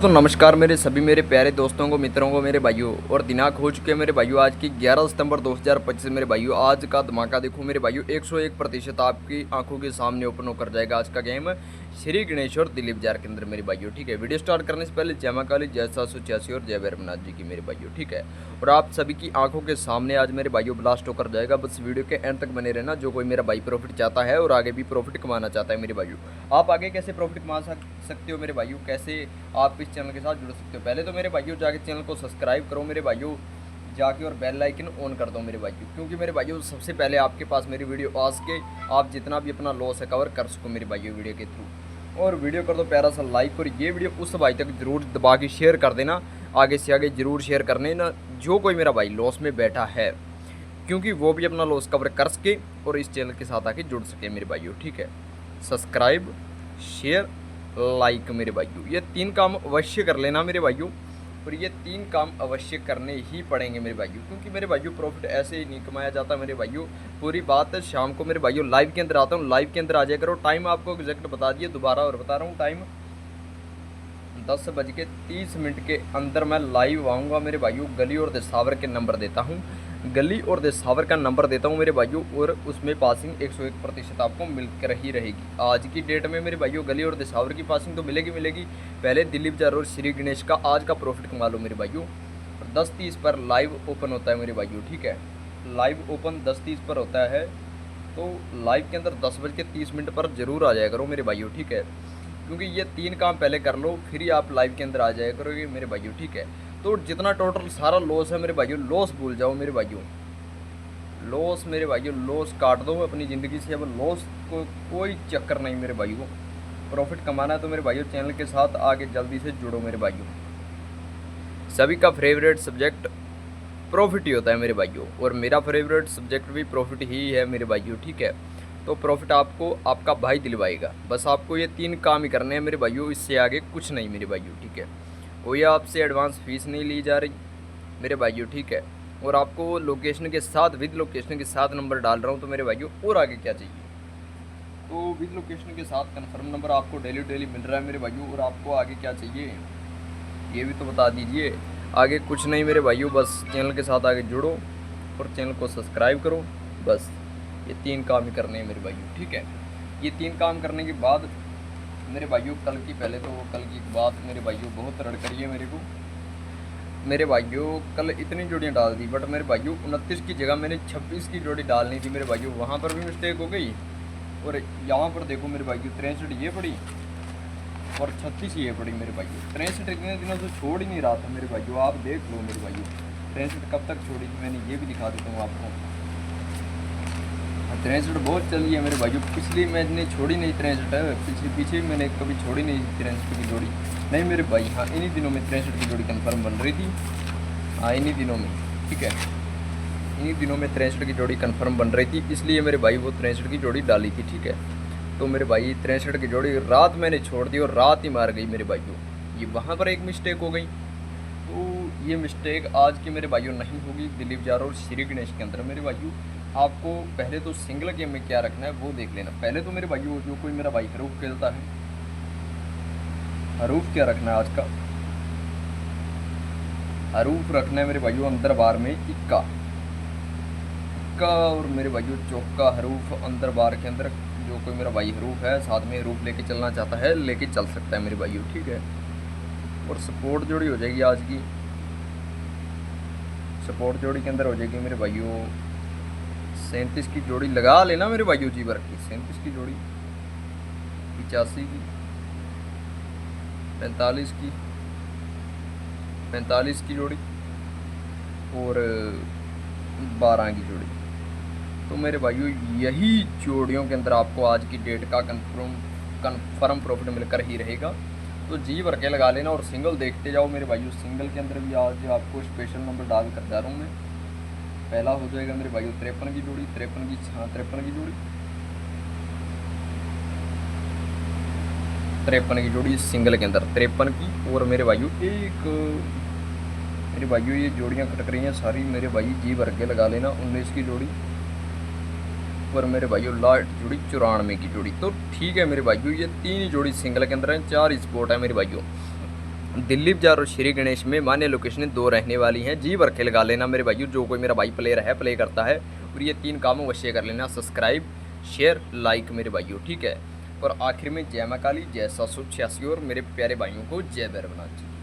दोस्तों नमस्कार मेरे सभी मेरे प्यारे दोस्तों को, मित्रों को, मेरे भाइयों। और दिनांक हो चुके हैं मेरे भाइयों आज की 11 सितंबर 2025 मेरे भाइयों। आज का धमाका देखो मेरे भाइयों, 101% आपकी आंखों के सामने ओपन होकर जाएगा आज का गेम श्री गणेश और दिलीप जार के अंदर मेरे भाइयों। ठीक है, वीडियो स्टार्ट करने से पहले जय मां काली, जय 786 और जय भैरवनाथ जी की मेरे भाइयों। ठीक है, और आप सभी की आंखों के सामने आज मेरे भाइयों ब्लास्ट होकर जाएगा। बस वीडियो के एंड तक बने रहना। जो कोई मेरा भाई प्रॉफिट चाहता है और आगे भी प्रॉफिट कमाना चाहता है मेरे भाइयों, आप आगे कैसे प्रॉफिट कमा सकते हो मेरे भाइयों, कैसे आप इस चैनल के साथ जुड़ सकते हो। पहले तो मेरे भाइयों जाके चैनल को सब्सक्राइब करो मेरे भाइयों जाके, और बेल आइकन ऑन कर दो मेरे भाइयों, क्योंकि मेरे भाइयों सबसे पहले आपके पास मेरी वीडियो आ सके, आप जितना भी अपना लॉस है कवर कर सको मेरे भाइयों वीडियो के थ्रू। और वीडियो कर दो प्यारा सा लाइक, और ये वीडियो उस भाई तक जरूर दबा के शेयर कर देना, आगे से आगे जरूर शेयर करने ना, जो कोई मेरा भाई लॉस में बैठा है, क्योंकि वो भी अपना लॉस कवर कर सके और इस चैनल के साथ आके जुड़ सके मेरे भाइयों। ठीक है, सब्सक्राइब, शेयर, लाइक मेरे भाइयों, ये 3 काम अवश्य कर लेना मेरे भाइयों। और ये 3 काम अवश्य करने ही पड़ेंगे मेरे भाइयों, क्योंकि मेरे भाइयों प्रॉफिट ऐसे ही नहीं कमाया जाता मेरे भाइयों। पूरी बात है, शाम को मेरे भाइयों लाइव के अंदर आता हूँ, लाइव के अंदर आ जाया करो। टाइम आपको एग्जैक्ट बता दिए, दोबारा और बता रहा हूँ, टाइम 10:30 के अंदर मैं लाइव आऊँगा मेरे भाइयों। गली और देसावर के नंबर देता हूँ, गली और देसावर का नंबर देता हूँ मेरे भाइयों, और उसमें पासिंग 101% आपको मिलकर ही रहेगी। आज की डेट में मेरे भाइयों गली और देसावर की पासिंग तो मिलेगी। पहले दिलीप जार और श्री गणेश का आज का प्रॉफिट कमा लो मेरे भाइयों। और 10:30 पर लाइव ओपन होता है मेरे भाइयों। ठीक है, लाइव ओपन 10:30 पर होता है, तो लाइव के अंदर 10:30 पर ज़रूर आ जाया करो मेरे भाइयों। ठीक है, क्योंकि ये 3 काम पहले कर लो, फिर ही आप लाइव के अंदर आ जाया करोगे मेरे भाइयों। ठीक है, तो जितना टोटल सारा लॉस है मेरे भाइयों, लॉस भूल जाओ मेरे भाइयों, लॉस मेरे भाइयों, लॉस काट दो अपनी ज़िंदगी से। अब लॉस को कोई चक्कर नहीं मेरे भाइयों, प्रॉफिट कमाना है तो मेरे भाइयों चैनल के साथ आगे जल्दी से जुड़ो मेरे भाइयों। सभी का फेवरेट सब्जेक्ट प्रॉफिट ही होता है मेरे भाइयों, और मेरा फेवरेट सब्जेक्ट भी प्रॉफिट ही है मेरे भाइयों। ठीक है, तो प्रॉफिट आपको आपका भाई दिलवाएगा। बस आपको ये 3 काम ही करने हैं मेरे भाइयों, इससे आगे कुछ नहीं मेरे भाइयों। ठीक है, कोई आपसे एडवांस फीस नहीं ली जा रही मेरे भाइयों। ठीक है, और आपको लोकेशन के साथ, विद लोकेशन के साथ नंबर डाल रहा हूँ तो मेरे भाइयों और आगे क्या चाहिए। तो विद लोकेशन के साथ कंफर्म नंबर आपको डेली मिल रहा है मेरे भाइयों, और आपको आगे क्या चाहिए ये भी तो बता दीजिए। आगे कुछ नहीं मेरे भाइयों, बस चैनल के साथ आगे जुड़ो और चैनल को सब्सक्राइब करो। बस ये 3 काम ही करने हैं मेरे भाइयों। ठीक है, ये 3 काम करने के बाद मेरे भाइयों कल की बात मेरे भाइयों बहुत रड़ करी है मेरे को मेरे भाइयों। कल इतनी जोड़ियाँ डाल दी, बट मेरे भाइयों 29 की जगह मैंने 26 की जोड़ी डालनी थी मेरे भाइयों, वहाँ पर भी मिस्टेक हो गई। और यहाँ पर देखो मेरे भाइयों 63 ये पड़ी और 36 ये पड़ी मेरे भाइयों। 63 इतने दिनों से छोड़ ही नहीं रहा था मेरे भाइयों, आप देख लो मेरे भाइयों 63 कब तक छोड़ी थी मैंने, ये भी दिखा देता हूँ आपको। 63 बहुत चली है मेरे भाइयों, पिछली मैंने छोड़ी नहीं 63, पीछे मैंने कभी छोड़ी नहीं 63 की जोड़ी नहीं मेरे भाई। हाँ, इन्हीं दिनों में 63 की जोड़ी कंफर्म बन रही थी। हाँ, इन्हीं दिनों में। ठीक है, इन्हीं दिनों में 63 की जोड़ी कंफर्म बन रही थी, इसलिए मेरे भाई वो 63 की जोड़ी डाली थी। ठीक है, तो मेरे भाई 63 की जोड़ी रात मैंने छोड़ दी और रात ही मार गई मेरे भाइयों। ये वहाँ पर एक मिस्टेक हो गई, तो ये मिस्टेक आज की मेरे भाइयों नहीं होगी दिलीप जार और श्री गणेश के अंदर मेरे भाइयों। आपको पहले तो सिंगल गेम में क्या रखना है वो देख लेना। पहले तो मेरे भाइयों जो कोई मेरा भाई हरूफ खेलता है, हरूफ क्या रखना है आज का, हरूफ रखना है मेरे भाइयों अंदर बार में इक्का, और मेरे भाइयों चौका हरूफ अंदर बार के अंदर। जो कोई मेरा भाई हरूफ है साथ में हरूफ लेके चलना चाहता है लेके चल सकता है मेरे भाइयों। ठीक है, और सपोर्ट जोड़ी हो जाएगी आज की, सपोर्ट जोड़ी के अंदर हो जाएगी मेरे भाइयों 37 की जोड़ी लगा लेना मेरे भाइयों जी भर की। 37 की जोड़ी, 85 की, 45 की, 45 की जोड़ी और 12 की जोड़ी। तो मेरे भाइयों यही जोड़ियों के अंदर आपको आज की डेट का कन्फर्म प्रॉफिट मिलकर ही रहेगा। तो जी भर के लगा लेना और सिंगल देखते जाओ मेरे भाइयों। सिंगल के अंदर भी आज आपको स्पेशल नंबर डाल कर जा रहा हूँ मैं। पहला हो जाएगा मेरे भाइयों 53 की जोड़ी, 53 की, हाँ 53 की जोड़ी, 53 की जोड़ी सिंगल के अंदर 53 की। और मेरे भाइयों मेरे भाइयों ये जोड़ियाँ खटक रही हैं सारी मेरे भाई, जी भर के लगा लेना 19 की जोड़ी, और मेरे भाइयों लास्ट जोड़ी 94 की जोड़ी। तो ठीक है मेरे भाइयों, ये 3 जोड़ी सिंगल के अंदर है, 4 स्पोर्ट है मेरे भाइयों। दिल्ली बाजार और श्री गणेश में मान्य लोकेशन 2 रहने वाली हैं। जी भर के लगा लेना मेरे भाइयों, जो कोई मेरा भाई प्लेयर है, प्ले करता है, और ये 3 काम अवश्य कर लेना, सब्सक्राइब, शेयर, लाइक मेरे भाइयों, ठीक है। और आखिर में जय मां काली, जय 786 और मेरे प्यारे भाइयों को जय भैरवनाथ जी।